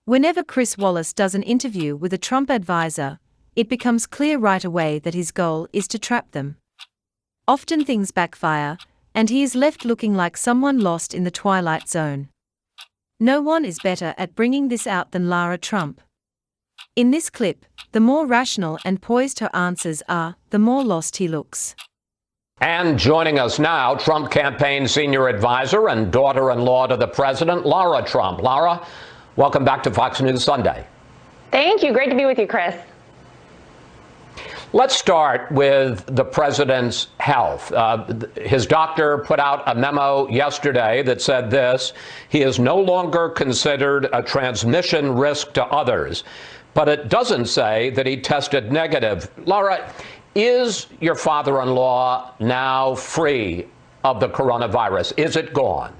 Whenever Chris Wallace does an interview with a Trump advisor, it becomes clear right away that his goal is to trap them. Often things backfire, and he is left looking like someone lost in the Twilight Zone. No one is better at bringing this out than Lara Trump. In this clip, the more rational and poised her answers are, the more lost he looks. And joining us now, Trump campaign senior advisor and daughter-in-law to the president, Lara Trump. Lara, welcome back to Fox News Sunday. Thank you. Great to be with you, Chris. Let's start with the president's health. His doctor put out a memo yesterday that said this: he is no longer considered a transmission risk to others. But it doesn't say that he tested negative. Lara, is your father-in-law now free of the coronavirus? Is it gone?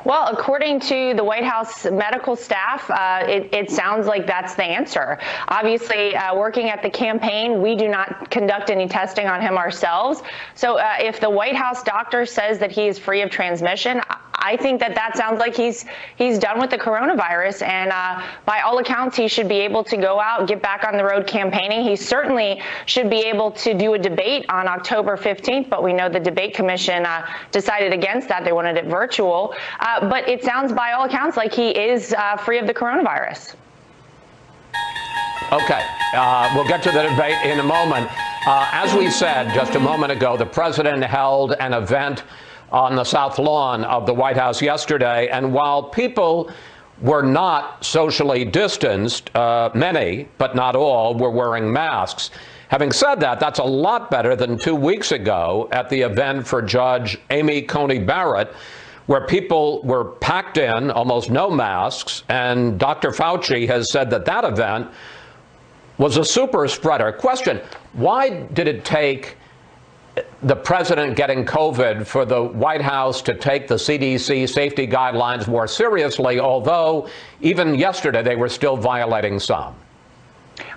Well, according to the White House medical staff, it sounds like that's the answer. Obviously, working at the campaign, we do not conduct any testing on him ourselves. So if the White House doctor says that he is free of transmission, I think that sounds like he's done with the coronavirus. And by all accounts, he should be able to go out, get back on the road campaigning. He certainly should be able to do a debate on October 15th, but we know the debate commission decided against that. They wanted it virtual. But it sounds by all accounts like he is free of the coronavirus. Okay, we'll get to the debate in a moment. As we said just a moment ago, the president held an event on the South Lawn of the White House yesterday, and while people were not socially distanced, many, but not all, were wearing masks. Having said that, that's a lot better than 2 weeks ago at the event for Judge Amy Coney Barrett, where people were packed in, almost no masks, and Dr. Fauci has said that that event was a super spreader. Question: why did it take the president getting COVID for the White House to take the CDC safety guidelines more seriously, although even yesterday they were still violating some?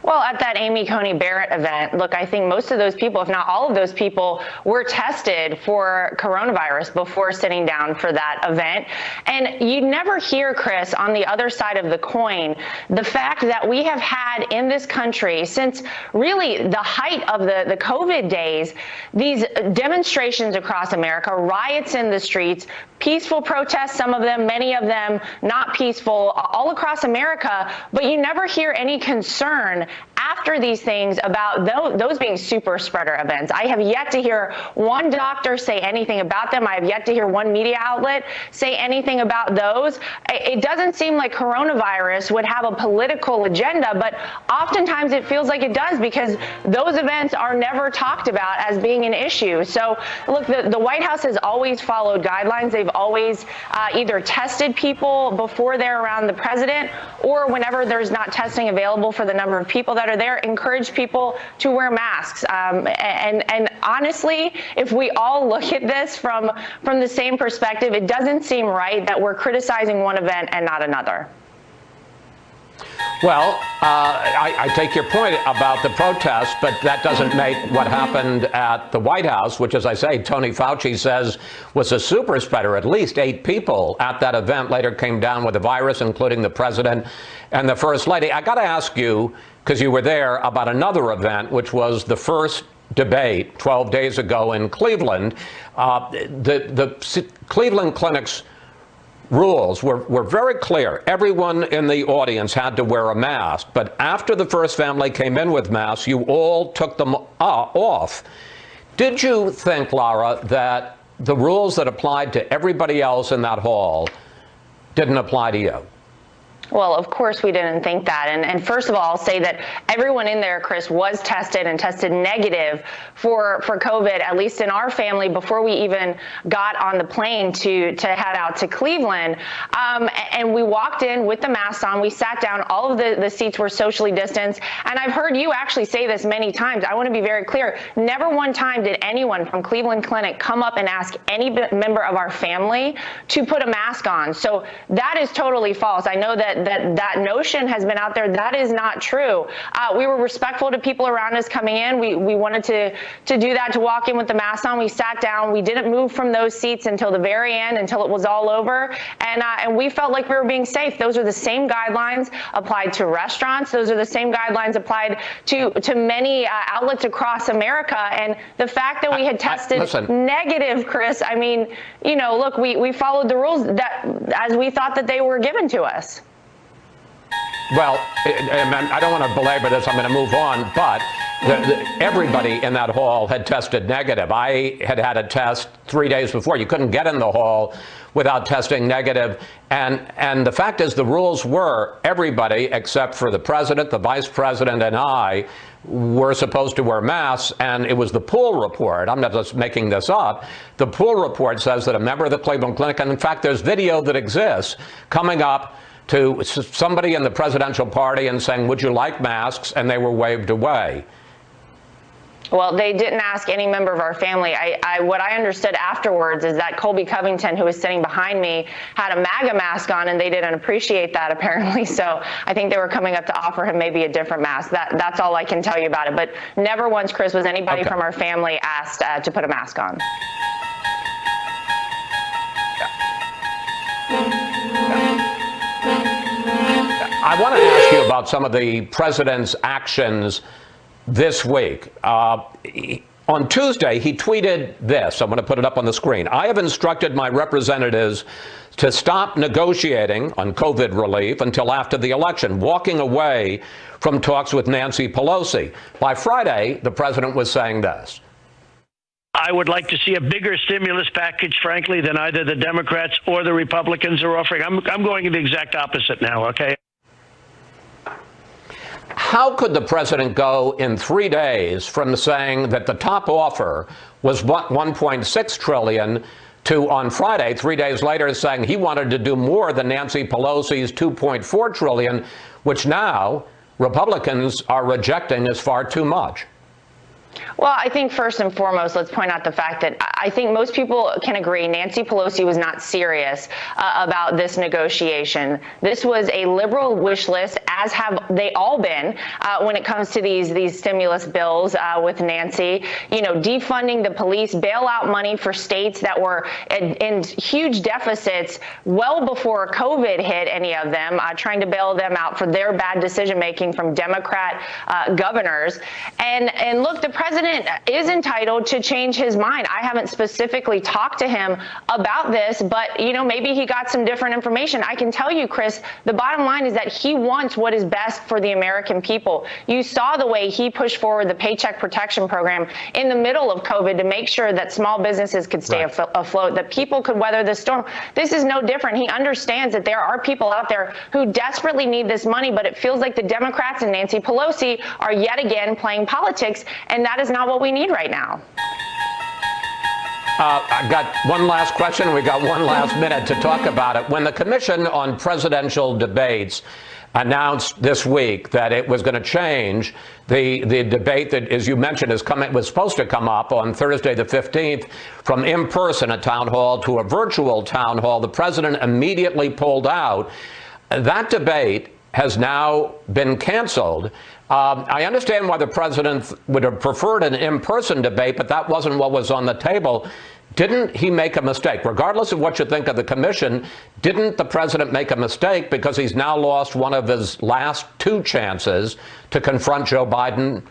Well, at that Amy Coney Barrett event, look, I think most of those people, if not all of those people, were tested for coronavirus before sitting down for that event. And you never hear, Chris, on the other side of the coin, the fact that we have had in this country since really the height of the COVID days, these demonstrations across America, riots in the streets, peaceful protests, some of them, many of them not peaceful, all across America, but you never hear any concern after these things about those being super spreader events. I have yet to hear one doctor say anything about them. I have yet to hear one media outlet say anything about those. It doesn't seem like coronavirus would have a political agenda, but oftentimes it feels like it does, because those events are never talked about as being an issue. So look, the White House has always followed guidelines. They've always either tested people before they're around the president, or whenever there's not testing available for the number of people that are there, encourage people to wear masks. And honestly, if we all look at this from the same perspective, it doesn't seem right that we're criticizing one event and not another. Well, I take your point about the protests, but that doesn't make what happened at the White House, which, as I say, Tony Fauci says was a super spreader. At least 8 people at that event later came down with the virus, including the president and the first lady. I got to ask you, because you were there, about another event, which was the first debate 12 days ago in Cleveland. The Cleveland Clinic's rules were very clear. Everyone in the audience had to wear a mask, but after the first family came in with masks, you all took them off. Did you think, Lara, that the rules that applied to everybody else in that hall didn't apply to you? Well, of course we didn't think that. And first of all, I'll say that everyone in there, Chris, was tested and tested negative for COVID, at least in our family, before we even got on the plane to head out to Cleveland. And we walked in with the masks on. We sat down. All of the seats were socially distanced. And I've heard you actually say this many times. I want to be very clear. Never one time did anyone from Cleveland Clinic come up and ask any member of our family to put a mask on. So that is totally false. I know that that notion has been out there. That is not true. We were respectful to people around us coming in. We wanted to do that, to walk in with the mask on. We sat down. We didn't move from those seats until the very end, until it was all over. And we felt like we were being safe. Those are the same guidelines applied to restaurants. Those are the same guidelines applied to many outlets across America. And the fact that we had tested negative, Chris, I mean, you know, look, we followed the rules that as we thought that they were given to us. Well, I don't want to belabor this. I'm going to move on. But everybody in that hall had tested negative. I had had a test 3 days before. You couldn't get in the hall without testing negative. And the fact is, the rules were everybody except for the president, the vice president, and I were supposed to wear masks. And it was the Pool report. I'm not just making this up. The Pool report says that a member of the Cleveland Clinic, and in fact, there's video that exists coming up to somebody in the presidential party and saying, would you like masks? And they were waved away. Well, they didn't ask any member of our family. What I understood afterwards is that Colby Covington, who was sitting behind me, had a MAGA mask on, and they didn't appreciate that, apparently. So I think they were coming up to offer him maybe a different mask. That's all I can tell you about it. But never once, Chris, was anybody from our family asked to put a mask on. I want to ask you about some of the president's actions this week. On Tuesday, he tweeted this. I'm going to put it up on the screen. I have instructed my representatives to stop negotiating on COVID relief until after the election, walking away from talks with Nancy Pelosi. By Friday, the president was saying this. I would like to see a bigger stimulus package, frankly, than either the Democrats or the Republicans are offering. I'm going in the exact opposite now, okay? How could the president go in 3 days from saying that the top offer was $1.6 trillion to, on Friday, 3 days later, saying he wanted to do more than Nancy Pelosi's $2.4 trillion, which now Republicans are rejecting as far too much? Well, I think first and foremost, let's point out the fact that I think most people can agree Nancy Pelosi was not serious about this negotiation. This was a liberal wish list, as have they all been when it comes to these stimulus bills with Nancy. You know, defunding the police, bailout money for states that were in huge deficits well before COVID hit any of them, trying to bail them out for their bad decision making from Democrat governors. And look, the president is entitled to change his mind. I haven't specifically talked to him about this, but, you know, maybe he got some different information. I can tell you, Chris, the bottom line is that he wants what is best for the American people. You saw the way he pushed forward the Paycheck Protection Program in the middle of COVID to make sure that small businesses could stay afloat, that people could weather the storm. This is no different. He understands that there are people out there who desperately need this money, but it feels like the Democrats and Nancy Pelosi are yet again playing politics, and that is not what we need right now. I've got one last question. We've got one last minute to talk about it. When the Commission on Presidential Debates announced this week that it was going to change the debate that, as you mentioned, was supposed to come up on Thursday the 15th from in-person at town hall to a virtual town hall, the president immediately pulled out. That debate has now been canceled. I understand why the president would have preferred an in-person debate, but that wasn't what was on the table. Didn't he make a mistake? Regardless of what you think of the commission, didn't the president make a mistake because he's now lost one of his last two chances to confront Joe Biden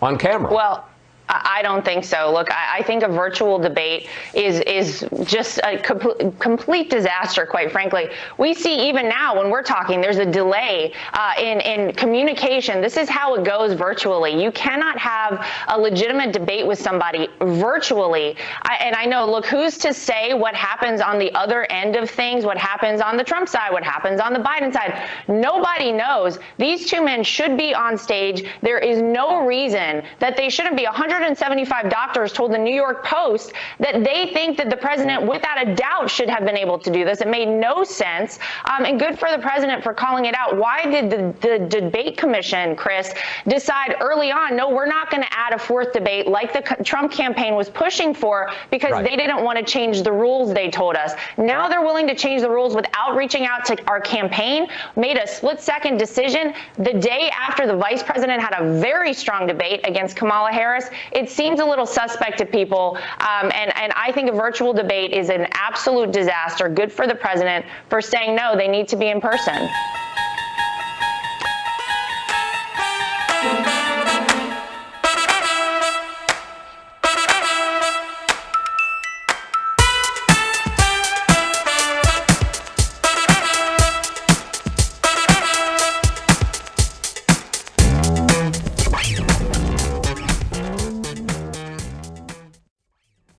on camera? Well, I don't think so. Look, I think a virtual debate is just a complete disaster, quite frankly. We see even now when we're talking, there's a delay in communication. This is how it goes virtually. You cannot have a legitimate debate with somebody virtually. And I know, look, who's to say what happens on the other end of things, what happens on the Trump side, what happens on the Biden side? Nobody knows. These two men should be on stage. There is no reason that they shouldn't be 100% 175 doctors told the New York Post that they think that the president, without a doubt, should have been able to do this. It made no sense. And good for the president for calling it out. Why did the debate commission, Chris, decide early on, no, we're not going to add a fourth debate like the Trump campaign was pushing for, because they didn't want to change the rules, they told us. Now they're willing to change the rules without reaching out to our campaign, made a split-second decision the day after the vice president had a very strong debate against Kamala Harris. It seems a little suspect to people, and I think a virtual debate is an absolute disaster. Good for the president for saying no, they need to be in person.